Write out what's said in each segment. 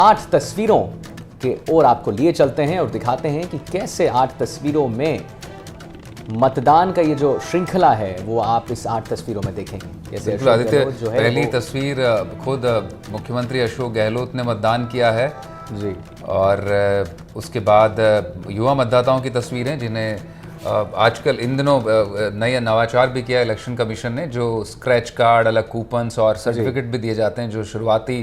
8 तस्वीरों के ओर आपको लिए चलते हैं और दिखाते हैं कि कैसे 8 तस्वीरों में मतदान का ये जो श्रृंखला है वो आप इस 8 तस्वीरों में देखेंगे। जैसे बिल्कुल आदित्य, जो है पहली तस्वीर खुद मुख्यमंत्री अशोक गहलोत ने मतदान किया है जी, और उसके बाद युवा मतदाताओं की तस्वीरें जिन्हें आजकल इन दिनों नया नवाचार भी किया इलेक्शन कमीशन ने, जो स्क्रैच कार्ड, अलग कूपन्स और सर्टिफिकेट भी दिए जाते हैं जो शुरुआती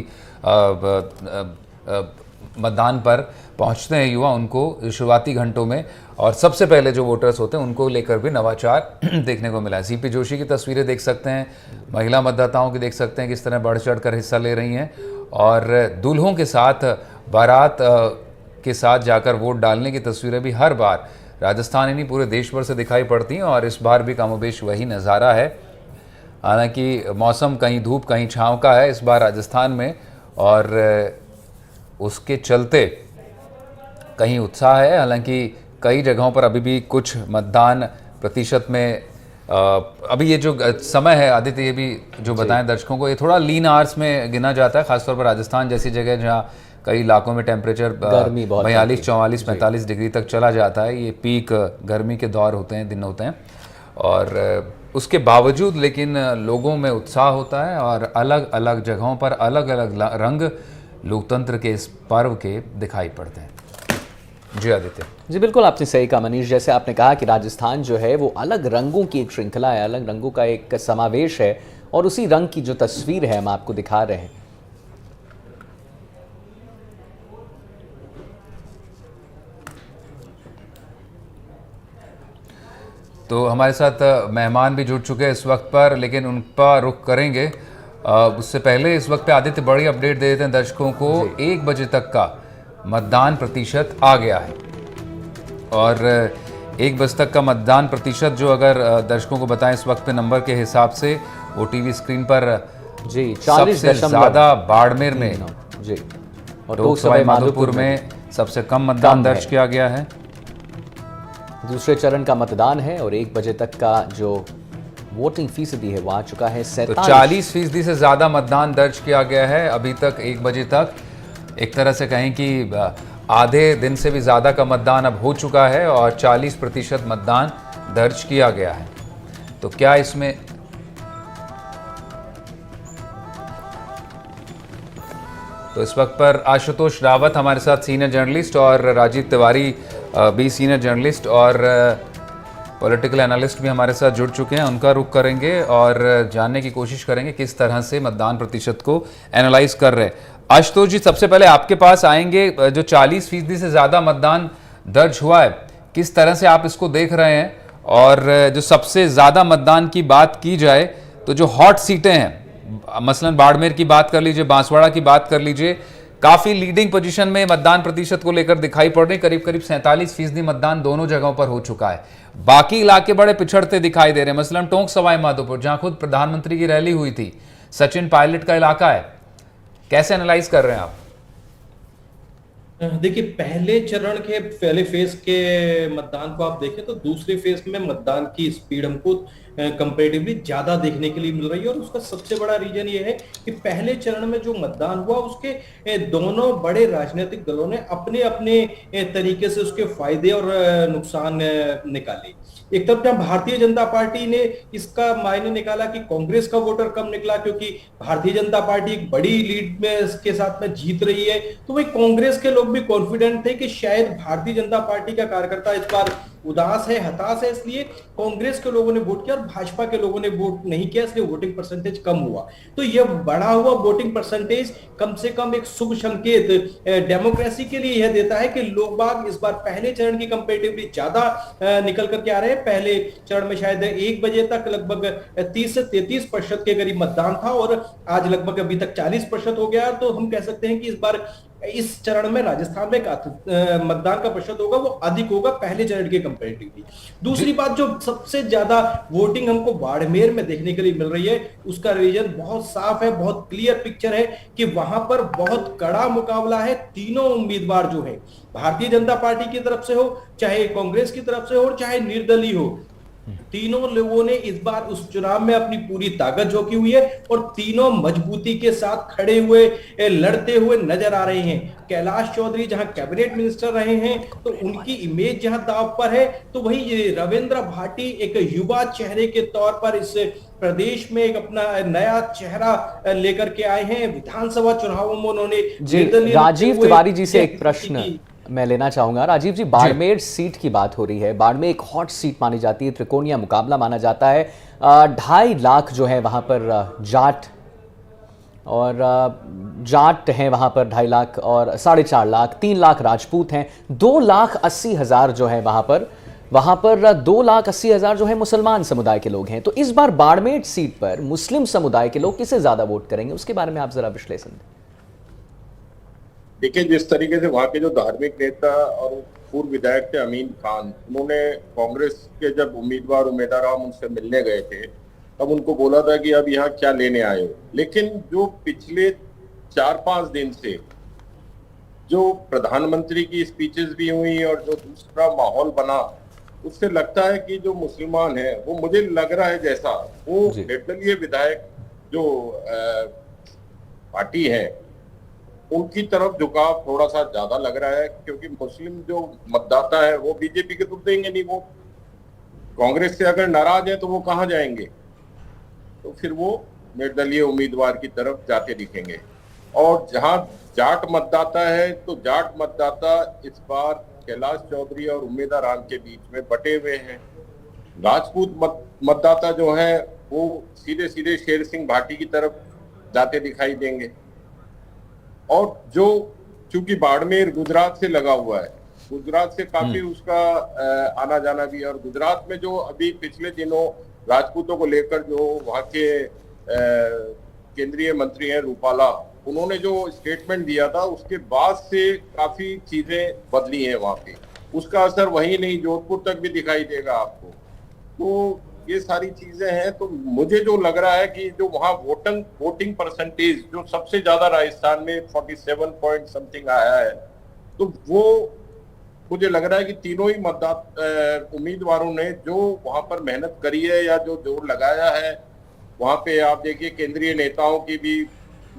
मतदान पर पहुंचते हैं युवा उनको शुरुआती घंटों में, और सबसे पहले जो वोटर्स होते हैं उनको लेकर भी नवाचार देखने को मिला है। सीपी जोशी की तस्वीरें देख सकते हैं, महिला मतदाताओं की देख सकते हैं किस तरह बढ़ चढ़ कर हिस्सा ले रही हैं, और दूल्हों के साथ बारात के साथ जाकर वोट डालने की तस्वीरें भी हर बार राजस्थान ही नहीं पूरे देश भर से दिखाई पड़ती हैं, और इस बार भी कमोबेश वही नज़ारा है। हालांकि मौसम कहीं धूप कहीं छाँव का है इस बार राजस्थान में, और उसके चलते कहीं उत्साह है। हालांकि कई जगहों पर अभी भी कुछ मतदान प्रतिशत में अभी ये जो समय है आदित्य, ये भी जो बताएं दर्शकों को, ये थोड़ा लीन आवर्स में गिना जाता है, खासतौर पर राजस्थान जैसी जगह जहाँ कई इलाकों में टेम्परेचर 42, 44, 45 डिग्री तक चला जाता है। ये पीक गर्मी के दौर होते हैं, दिन होते हैं, और उसके बावजूद लेकिन लोगों में उत्साह होता है और अलग अलग जगहों पर अलग अलग रंग लोकतंत्र के इस पर्व के दिखाई पड़ते हैं। जी आदित्य। जी बिल्कुल, आपने सही कहा मनीष। जैसे आपने कहा कि राजस्थान जो है वो अलग रंगों की एक श्रृंखला है, अलग रंगों का एक समावेश है, और उसी रंग की जो तस्वीर है हम आपको दिखा रहे हैं। तो हमारे साथ मेहमान भी जुड़ चुके हैं इस वक्त पर, लेकिन उन पर रुख करेंगे। उससे पहले इस वक्त पे आदित्य बड़ी अपडेट दे देते हैं दर्शकों को। 1 बजे तक का मतदान प्रतिशत आ गया है, और 1 बजे तक का मतदान प्रतिशत जो अगर दर्शकों को बताएं इस वक्त पे नंबर के हिसाब से, वो टीवी स्क्रीन पर जी, सबसे ज़्यादा बाड़मेर में जी, और सवाई माधोपुर में सबसे कम मतदान दर्ज किया गया है। दूसरे चरण का मतदान है और 1 बजे तक का जो वोटिंग फीसदी है वो आ चुका है 47। तो 40% से ज़्यादा मतदान दर्ज किया गया है अभी तक 1 बजे तक। एक तरह से कहें कि आधे दिन से भी ज़्यादा का मतदान अब हो चुका है और 40% मतदान दर्ज किया गया है। तो क्या इसमें तो इस वक्त पर आशुतोष रावत हमारे साथ सीनियर जर्नलिस्ट, और राजीव तिवारी भी सीनियर जर्नलिस्ट और पॉलिटिकल एनालिस्ट भी हमारे साथ जुड़ चुके हैं। उनका रुख करेंगे और जानने की कोशिश करेंगे किस तरह से मतदान प्रतिशत को एनालाइज कर रहे हैं। आशुतोष जी, सबसे पहले आपके पास आएंगे। जो 40% से ज़्यादा मतदान दर्ज हुआ है, किस तरह से आप इसको देख रहे हैं? और जो सबसे ज़्यादा मतदान की बात की जाए तो जो हॉट सीटें हैं, मसलन बाड़मेर की बात कर लीजिए, बांसवाड़ा की बात कर लीजिए, काफी लीडिंग पोजीशन में मतदान प्रतिशत को लेकर दिखाई पड़ रही। करीब करीब 47% मतदान दोनों जगहों पर हो चुका है। बाकी इलाके बड़े पिछड़ते दिखाई दे रहे हैं, मसलन टोंक सवाई माधोपुर जहां खुद प्रधानमंत्री की रैली हुई थी, सचिन पायलट का इलाका है। कैसे एनालाइज कर रहे हैं आप? देखिए, पहले चरण के पहले फेज के मतदान को आप देखें तो दूसरे फेज में मतदान की स्पीड हमको कंपैरेटिवली ज्यादा देखने के लिए मिल रही है, और उसका सबसे बड़ा रीजन ये है कि पहले चरण में जो मतदान हुआ उसके दोनों बड़े राजनीतिक दलों ने अपने अपने तरीके से उसके फायदे और नुकसान निकाले। एक तरफ जहां भारतीय जनता पार्टी ने इसका मायने निकाला कि कांग्रेस का वोटर कम निकला क्योंकि भारतीय जनता पार्टी एक बड़ी लीड में इसके साथ में जीत रही है, तो वही कांग्रेस के लोग भी कॉन्फिडेंट थे कि शायद भारतीय जनता पार्टी का कार्यकर्ता इस बार उदास है, हताश है, इसलिए कांग्रेस के लोगों ने वोट किया और भाजपा के लोगों ने वोट नहीं किया, इसलिए वोटिंग परसेंटेज कम हुआ। तो यह बढ़ा हुआ वोटिंग परसेंटेज कम से कम एक शुभ संकेत डेमोक्रेसी के लिए यह देता है कि लोग बाग इस बार पहले चरण की कंपैरेटिवली ज्यादा निकल करके आ रहे हैं। पहले चरण में शायद 1 बजे तक लगभग 30 से 33% के करीब मतदान था, और आज लगभग अभी तक 40% हो गया। तो हम कह सकते हैं कि इस बार इस चरण में राजस्थान में मतदान का प्रतिशत होगा वो अधिक होगा पहले चरण के कंपैरेटिवली। दूसरी बात, जो सबसे ज्यादा वोटिंग हमको बाड़मेर में देखने के लिए मिल रही है, उसका रीजन बहुत साफ है, बहुत क्लियर पिक्चर है कि वहां पर बहुत कड़ा मुकाबला है। तीनों उम्मीदवार जो है, भारतीय जनता पार्टी की तरफ से हो, चाहे कांग्रेस की तरफ से हो, और चाहे निर्दलीय हो, तीनों लोगों ने इस बार उस चुनाव में अपनी पूरी ताकत झोंकी हुई है और तीनों मजबूती के साथ खड़े हुए लड़ते हुए नजर आ रहे हैं। कैलाश चौधरी जहां कैबिनेट मिनिस्टर रहे हैं तो उनकी इमेज जहां दांव पर है, तो वही रविंद्र भाटी एक युवा चेहरे के तौर पर इस प्रदेश में एक अपना नया चेहरा लेकर के आए हैं। विधानसभा चुनावों में उन्होंने जी, राजीव तिवारी जी से एक प्रश्न मैं लेना चाहूंगा। राजीव जी, बाड़मेर सीट की बात हो रही है। बाड़मेर एक हॉट सीट मानी जाती है, त्रिकोणीय मुकाबला माना जाता है। 2.5 लाख जो है वहां पर जाट और जाट हैं वहां पर 2.5 लाख और 4.5 लाख, 3 लाख राजपूत हैं, 2,80,000 जो है वहां पर 2,80,000 जो है मुसलमान समुदाय के लोग हैं। तो इस बार बाड़मेर सीट पर मुस्लिम समुदाय के लोग किसे ज्यादा वोट करेंगे, उसके बारे में आप जरा विश्लेषण दें। देखिए, जिस तरीके से वहाँ के जो धार्मिक नेता और पूर्व विधायक थे अमीन खान, उन्होंने कांग्रेस के जब उम्मीदवार उमेदवार उनसे मिलने गए थे तब उनको बोला था कि अब यहाँ क्या लेने आए हो। लेकिन जो पिछले 4-5 दिन से जो प्रधानमंत्री की स्पीचेस भी हुई और जो दूसरा माहौल बना, उससे लगता है कि जो मुसलमान है वो, मुझे लग रहा है जैसा वो निर्दलीय विधायक जो पार्टी है उनकी तरफ झुकाव थोड़ा सा ज्यादा लग रहा है, क्योंकि मुस्लिम जो मतदाता है वो बीजेपी के तो देंगे नहीं, वो कांग्रेस से अगर नाराज है तो वो कहाँ जाएंगे, तो फिर वो निर्दलीय उम्मीदवार की तरफ जाते दिखेंगे। और जहां जाट मतदाता है तो जाट मतदाता इस बार कैलाश चौधरी और उम्मीदवार राम के बीच में बटे हुए हैं। राजपूत मतदाता जो है वो सीधे सीधे शेर सिंह भाटी की तरफ जाते दिखाई देंगे। और जो चूंकि बाड़मेर गुजरात से लगा हुआ है, गुजरात से काफी उसका आना जाना भी है, और गुजरात में जो अभी पिछले दिनों राजपूतों को लेकर जो वहाँ के केंद्रीय मंत्री हैं रूपाला, उन्होंने जो स्टेटमेंट दिया था उसके बाद से काफी चीजें बदली हैं वहाँ पे। उसका असर वही नहीं, जोधपुर तक भी दिखाई देगा आपको। तो ये सारी चीजें हैं। तो मुझे जो लग रहा है कि जो वहाँ वोटिंग परसेंटेज जो सबसे ज्यादा राजस्थान में 47 पॉइंट समथिंग आया है, तो वो मुझे लग रहा है कि तीनों ही उम्मीदवारों ने जो वहां पर मेहनत करी है या जो जोर लगाया है, वहां पे आप देखिए केंद्रीय नेताओं की भी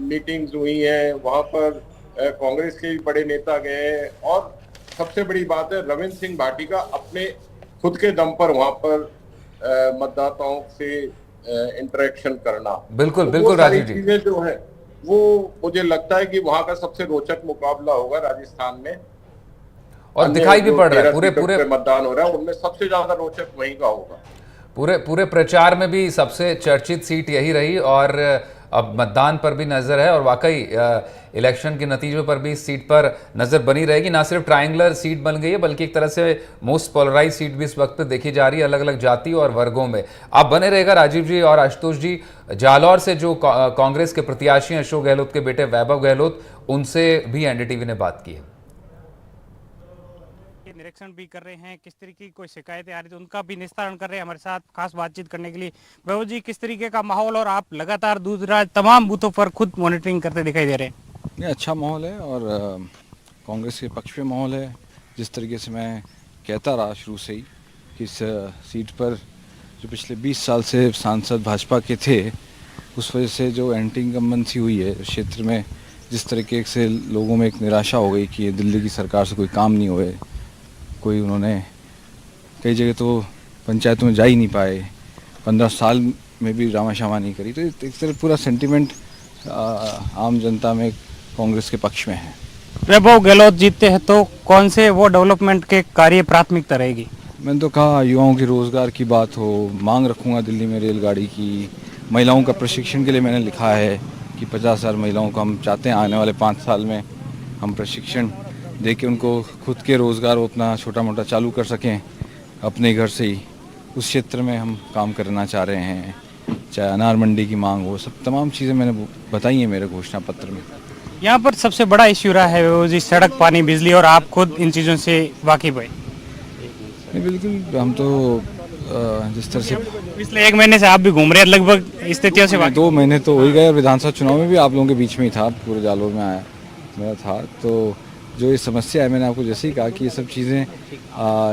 मीटिंग्स हुई हैं, वहां पर कांग्रेस के भी बड़े नेता गए हैं, और सबसे बड़ी बात है रविंद्र सिंह भाटी का अपने खुद के दम पर वहां पर मतदाताओं से इंटरेक्शन करना। बिल्कुल तो बिल्कुल राजीव जी, चीजें जो है वो मुझे लगता है कि वहां का सबसे रोचक मुकाबला होगा राजस्थान में, और दिखाई भी पड़ रहा है पूरे मतदान हो रहा है उनमें सबसे ज्यादा रोचक वहीं का होगा। पूरे प्रचार में भी सबसे चर्चित सीट यही रही, और अब मतदान पर भी नजर है, और वाकई इलेक्शन के नतीजों पर भी इस सीट पर नजर बनी रहेगी। ना सिर्फ ट्रायंगुलर सीट बन गई है, बल्कि एक तरह से मोस्ट पोलराइज सीट भी इस वक्त देखी जा रही है अलग अलग जाति और वर्गों में। आप बने रहेगा राजीव जी और आशुतोष जी। जालौर से जो कांग्रेस के प्रत्याशी अशोक गहलोत के बेटे वैभव गहलोत, उनसे भी एनडीटीवी ने बात की है। निरीक्षण भी कर रहे हैं, किस तरीके की कोई शिकायतें आ रही तो उनका भी निस्तारण कर रहे हैं हमारे साथ खास बातचीत करने के लिए। वैभव जी, किस तरीके का माहौल, और आप लगातार दूसरा तमाम बूथों पर खुद मॉनिटरिंग करते दिखाई दे रहे हैं? ये अच्छा माहौल है, और कांग्रेस के पक्ष में माहौल है। जिस तरीके से मैं कहता रहा शुरू से ही कि इस सीट पर जो पिछले 20 साल से सांसद भाजपा के थे, उस वजह से जो एंटी इनकम्बेंसी हुई है क्षेत्र में, जिस तरीके से लोगों में एक निराशा हो गई कि दिल्ली की सरकार से कोई काम नहीं हुए, कोई उन्होंने कई जगह तो पंचायतों में जा ही नहीं पाए, 15 साल में भी रामाशामा नहीं करी, तो एक तरह पूरा सेंटिमेंट आम जनता में कांग्रेस के पक्ष में है। वैभव गहलोत जीतते हैं तो कौन से वो डेवलपमेंट के कार्य प्राथमिकता रहेगी? मैंने तो कहा युवाओं के रोजगार की बात हो, मांग रखूंगा दिल्ली में रेलगाड़ी की। महिलाओं का प्रशिक्षण के लिए मैंने लिखा है कि 50,000 महिलाओं को हम चाहते हैं आने वाले 5 साल में हम प्रशिक्षण दे के उनको खुद के रोज़गार वो अपना छोटा मोटा चालू कर सकें अपने घर से ही। उस क्षेत्र में हम काम करना चाह रहे हैं, चाहे अनार मंडी की मांग हो, सब तमाम चीज़ें मैंने बताई हैं मेरे घोषणा पत्र में। यहाँ पर सबसे बड़ा इश्यू रहा है वो जी सड़क, पानी, बिजली, और आप खुद इन चीज़ों से वाकिफ है? नहीं, बिल्कुल। हम तो जिस तरह से पिछले 1 महीने से आप भी घूम रहे हैं लगभग स्थितियों से वाकिफ? 2 महीने तो हो ही गए, और विधानसभा चुनाव में भी आप लोगों के बीच में ही था, पूरे जालौर में आया मेरा था। तो जो ये समस्या है, मैंने आपको जैसे ही कहा कि ये सब चीज़ें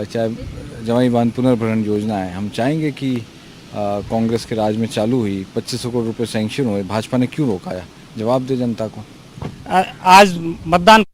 चाहे जवाई बांध पुनर्भरण योजना है, हम चाहेंगे कि कांग्रेस के राज में चालू हुई, 2500 करोड़ रुपए सैंक्शन हुए, भाजपा ने क्यों रोकाया? जवाब दे जनता को। आज मतदान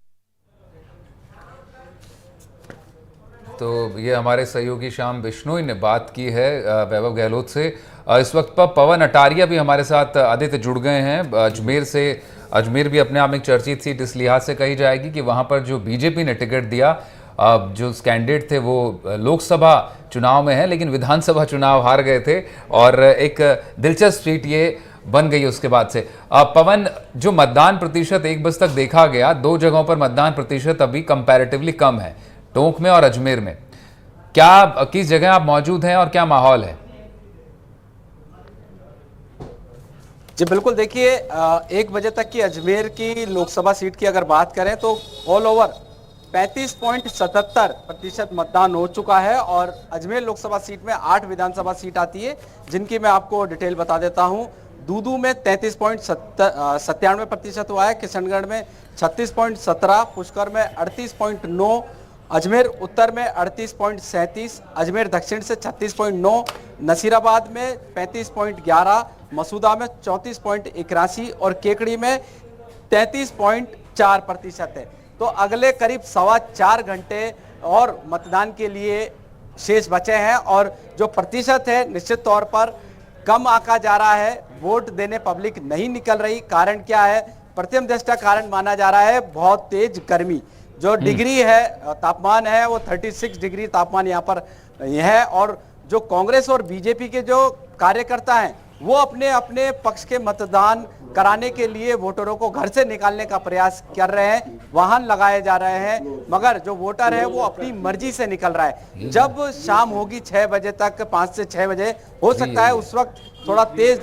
तो ये हमारे सहयोगी श्याम बिश्नोई ने बात की है वैभव गहलोत से। इस वक्त पर पवन अटारिया भी हमारे साथ आदित्य जुड़ गए हैं अजमेर से। अजमेर भी अपने आप में एक चर्चित सीट इस लिहाज से कही जाएगी कि वहां पर जो बीजेपी ने टिकट दिया, जो कैंडिडेट थे वो लोकसभा चुनाव में है लेकिन विधानसभा चुनाव हार गए थे, और एक दिलचस्प सीट ये बन गई उसके बाद से। पवन, जो मतदान प्रतिशत 1 बजे तक देखा गया, 2 जगहों पर मतदान प्रतिशत अभी कंपैरेटिवली कम है, टोंक में और अजमेर में। क्या किस जगह आप मौजूद हैं और क्या माहौल है? जी बिल्कुल, देखिए 1 बजे तक की अजमेर की लोकसभा सीट की अगर बात करें तो ऑल ओवर 35.77% मतदान हो चुका है, और अजमेर लोकसभा सीट में 8 विधानसभा सीट आती है जिनकी मैं आपको डिटेल बता देता हूं। दूदू में 33.97% हुआ है, किशनगढ़ में 36.17, पुष्कर में 38.9, अजमेर उत्तर में 38.37, अजमेर दक्षिण से 36.9, नसीराबाद में 35.11, मसूदा में 34.81 और केकड़ी में 33.4% है। तो अगले करीब 4.25 घंटे और मतदान के लिए शेष बचे हैं, और जो प्रतिशत है निश्चित तौर पर कम आंका जा रहा है। वोट देने पब्लिक नहीं निकल रही। कारण क्या है? प्रथम दृष्टया कारण माना जा रहा है बहुत तेज गर्मी। जो डिग्री है, तापमान है, वो 36 डिग्री तापमान यहाँ पर है, और जो कांग्रेस और बीजेपी के जो कार्यकर्ता हैं वो अपने अपने पक्ष के मतदान कराने के लिए वोटरों को घर से निकालने का प्रयास कर रहे हैं, वाहन लगाए जा रहे हैं, मगर जो वोटर है वो अपनी मर्जी से निकल रहा है। जब शाम होगी 6 बजे तक, 5 से 6 बजे हो सकता है उस वक्त थोड़ा तेज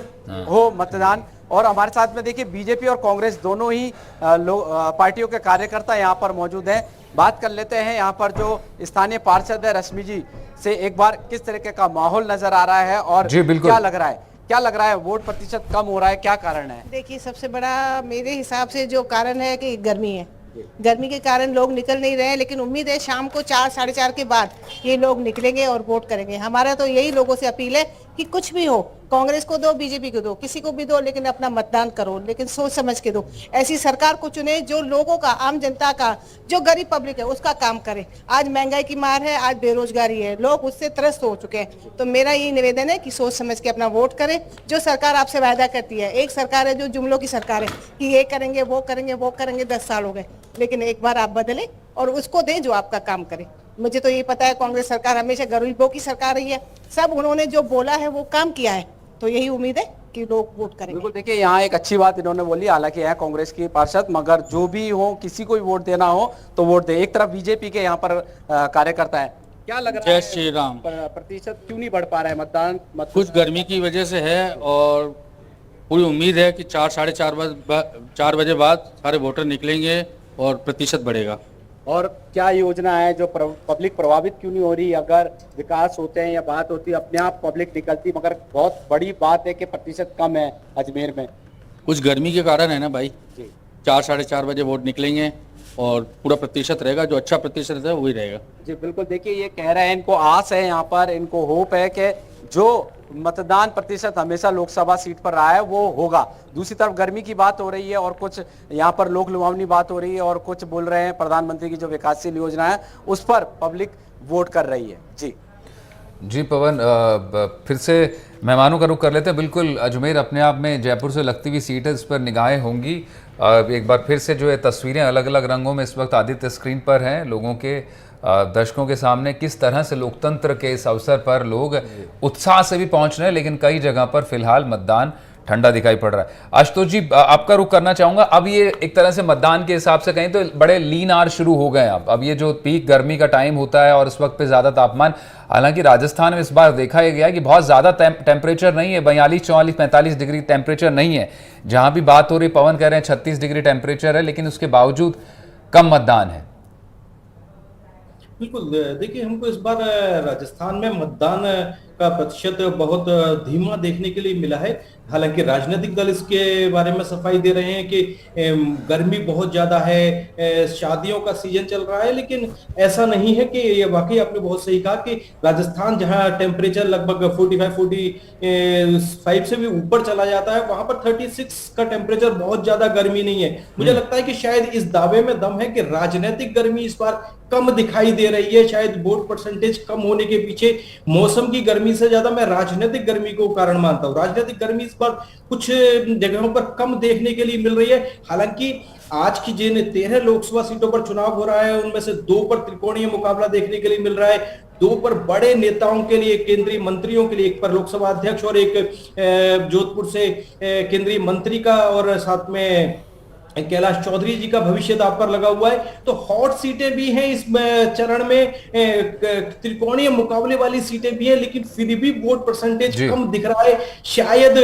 हो मतदान। और हमारे साथ में देखिए बीजेपी और कांग्रेस दोनों ही पार्टियों के कार्यकर्ता यहाँ पर मौजूद हैं। बात कर लेते हैं यहाँ पर जो स्थानीय पार्षद है रश्मि जी से, एक बार किस तरीके का माहौल नजर आ रहा है और क्या लग रहा है वोट प्रतिशत कम हो रहा है, क्या कारण है? देखिए, सबसे बड़ा मेरे हिसाब से जो कारण है कि गर्मी है। गर्मी के कारण लोग निकल नहीं रहे हैं, लेकिन उम्मीद है शाम को 4 साढ़े 4 के बाद ये लोग निकलेंगे और वोट करेंगे। हमारा तो यही लोगों से अपील है कि कुछ भी हो, कांग्रेस को दो, बीजेपी को दो, किसी को भी दो, लेकिन अपना मतदान करो, लेकिन सोच समझ के दो। ऐसी सरकार को चुने जो लोगों का, आम जनता का, जो गरीब पब्लिक है उसका काम करे। आज महंगाई की मार है, आज बेरोजगारी है, लोग उससे त्रस्त हो चुके हैं। तो मेरा यही निवेदन है कि सोच समझ के अपना वोट करें। जो सरकार आपसे वायदा करती है, एक सरकार है जो जुमलों की सरकार है कि ये करेंगे, वो करेंगे, वो करेंगे, 10 साल हो गए, लेकिन एक बार आप बदलें और उसको दें जो आपका काम करे। मुझे तो ये पता है कांग्रेस सरकार हमेशा गरीबों की सरकार रही है, सब उन्होंने जो बोला है वो काम किया है, तो यही उम्मीद है कि लोग वोट करेंगे। बिल्कुल, देखिए यहाँ एक अच्छी बात इन्होंने बोली, हालांकि है कांग्रेस की पार्षद, मगर जो भी हो, किसी को भी वोट देना हो तो वोट दे। एक तरफ बीजेपी के यहाँ पर कार्यकर्ता है, क्या लग रहा है? जय श्री राम। प्रतिशत क्यों नहीं बढ़ पा रहा है मतदान? कुछ गर्मी की वजह से है, और पूरी उम्मीद है कि 4 साढ़े 4 बजे बाद सारे वोटर निकलेंगे और प्रतिशत बढ़ेगा। और क्या योजना है जो पब्लिक प्रभावित क्यों नहीं हो रही? अगर विकास होते हैं या बात होती है अपने आप पब्लिक निकलती, मगर बहुत बड़ी बात है कि प्रतिशत कम है अजमेर में। कुछ गर्मी के कारण है ना भाई। 4 साढ़े 4 बजे वोट निकलेंगे और पूरा प्रतिशत रहेगा, जो अच्छा प्रतिशत है वही रहेगा। जी बिल्कुल, देखिए ये कह रहे हैं, इनको आस है, यहाँ पर इनको होप है कि जो मतदान प्रतिशत हमेशा लोकसभा सीट पर रहा है वो होगा। दूसरी तरफ गर्मी की बात हो रही है और कुछ यहाँ पर लोक लुभावनी बात हो रही है, और कुछ बोल रहे हैं प्रधानमंत्री की जो विकासशील योजना है उस पर पब्लिक वोट कर रही है। जी पवन, फिर से मेहमानों का रुख कर लेते हैं। बिल्कुल, अजमेर अपने आप में जयपुर से लगती हुई सीट है, इस पर निगाहें होंगी। एक बार फिर से जो है तस्वीरें अलग अलग रंगों में इस वक्त आदित्य स्क्रीन पर हैं, लोगों के दर्शकों के सामने किस तरह से लोकतंत्र के इस अवसर पर लोग उत्साह से भी पहुंच रहे हैं, लेकिन कई जगह पर फिलहाल मतदान ठंडा दिखाई पड़ रहा है। आशुतोष जी, आपका रुख करना चाहूंगा। अब ये एक तरह से मतदान के हिसाब से कहीं तो बड़े लीन आवर शुरू हो गए हैं। अब ये जो पीक गर्मी का टाइम होता है और इस वक्त पे ज्यादा तापमान, हालांकि राजस्थान में इस बार देखा गया कि बहुत ज्यादा टेम्परेचर नहीं है, 42, 44, 45 डिग्री टेम्परेचर नहीं है। जहां भी बात हो रही, पवन कह रहे हैं 36 डिग्री टेम्परेचर है, लेकिन उसके बावजूद कम मतदान है। बिल्कुल, देखिए हमको इस बार राजस्थान में मतदान का प्रतिशत बहुत धीमा देखने के लिए मिला है। हालांकि राजनीतिक दल इसके बारे में सफाई दे रहे हैं कि गर्मी बहुत ज्यादा है, शादियों का सीजन चल रहा है, लेकिन ऐसा नहीं है कि ये वाकई आपने बहुत सही कहा कि राजस्थान जहां टेम्परेचर लगभग 45 से भी ऊपर चला जाता है, वहां पर 36 का टेम्परेचर बहुत ज्यादा गर्मी नहीं है। मुझे लगता है कि शायद इस दावे में दम है कि राजनीतिक गर्मी इस बार कम दिखाई दे रही है। शायद वोट परसेंटेज कम होने के पीछे मौसम की गर्मी से ज्यादा मैं राजनीतिक गर्मी को कारण मानता हूं। राजनीतिक गर्मी इस बार कुछ जगहों पर कम देखने के लिए मिल रही है। हालांकि आज की जिन 13 लोकसभा सीटों पर चुनाव हो रहा है, उनमें से 2 पर त्रिकोणीय मुकाबला देखने के लिए मिल रहा है। 2 पर बड़े नेताओं के लिए, केंद्रीय मंत्रियों के लिए, एक पर लोकसभा अध्यक्ष और एक जोधपुर से केंद्रीय मंत्री का, और साथ में कैलाश चौधरी जी का भविष्य दांव पर लगा हुआ है। तो हॉट सीटें भी हैं इस चरण में, त्रिकोणीय मुकाबले वाली सीटें भी हैं, लेकिन फिर भी वोट परसेंटेज कम दिख रहा है। शायद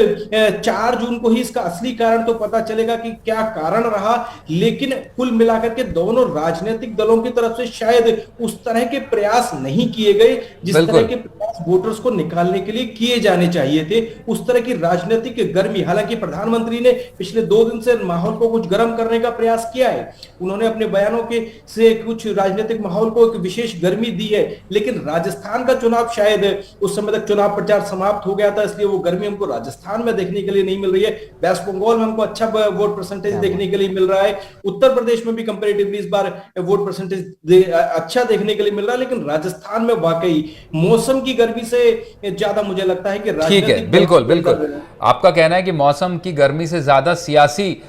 4 जून को ही इसका असली कारण तो पता चलेगा कि क्या कारण रहा, लेकिन कुल मिलाकर के दोनों राजनीतिक दलों की तरफ से शायद उस तरह के प्रयास नहीं किए गए जिस तरह के प्रयास वोटर्स को निकालने के लिए किए जाने चाहिए थे। उस तरह की राजनीतिक गर्मी, हालांकि प्रधानमंत्री ने पिछले 2 दिन से माहौल को कुछ गर्म करने का प्रयास किया है। उन्होंने अपने बयानों के से कुछ राजनीतिक माहौल को एक विशेष गर्मी दी है, लेकिन राजस्थान का चुनाव शायद उस समय तक चुनाव प्रचार समाप्त हो गया था, इसलिए वो गर्मी हमको राजस्थान में देखने के लिए नहीं मिल रही है। वेस्ट बंगाल में हमको अच्छा वोट परसेंटेज देखने के लिए मिल रहा है। उत्तर प्रदेश में भी कंपैरेटिवली इस बार वोट परसेंटेज अच्छा देखने के लिए मिल रहा है, लेकिन राजस्थान में वाकई मौसम की गर्मी से ज्यादा मुझे लगता है कि ठीक है, बिल्कुल बिल्कुल आपका कहना है कि मौसम की गर्मी से ज्यादा सियासी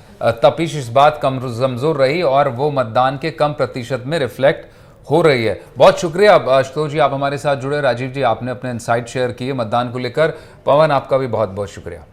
तपिश इस बात कमजोर रही और वो मतदान के कम प्रतिशत में रिफ्लेक्ट हो रही है। बहुत शुक्रिया आशुतोष जी, आप हमारे साथ जुड़े। राजीव जी, आपने अपने इनसाइट शेयर किए मतदान को लेकर। पवन, आपका भी बहुत बहुत शुक्रिया।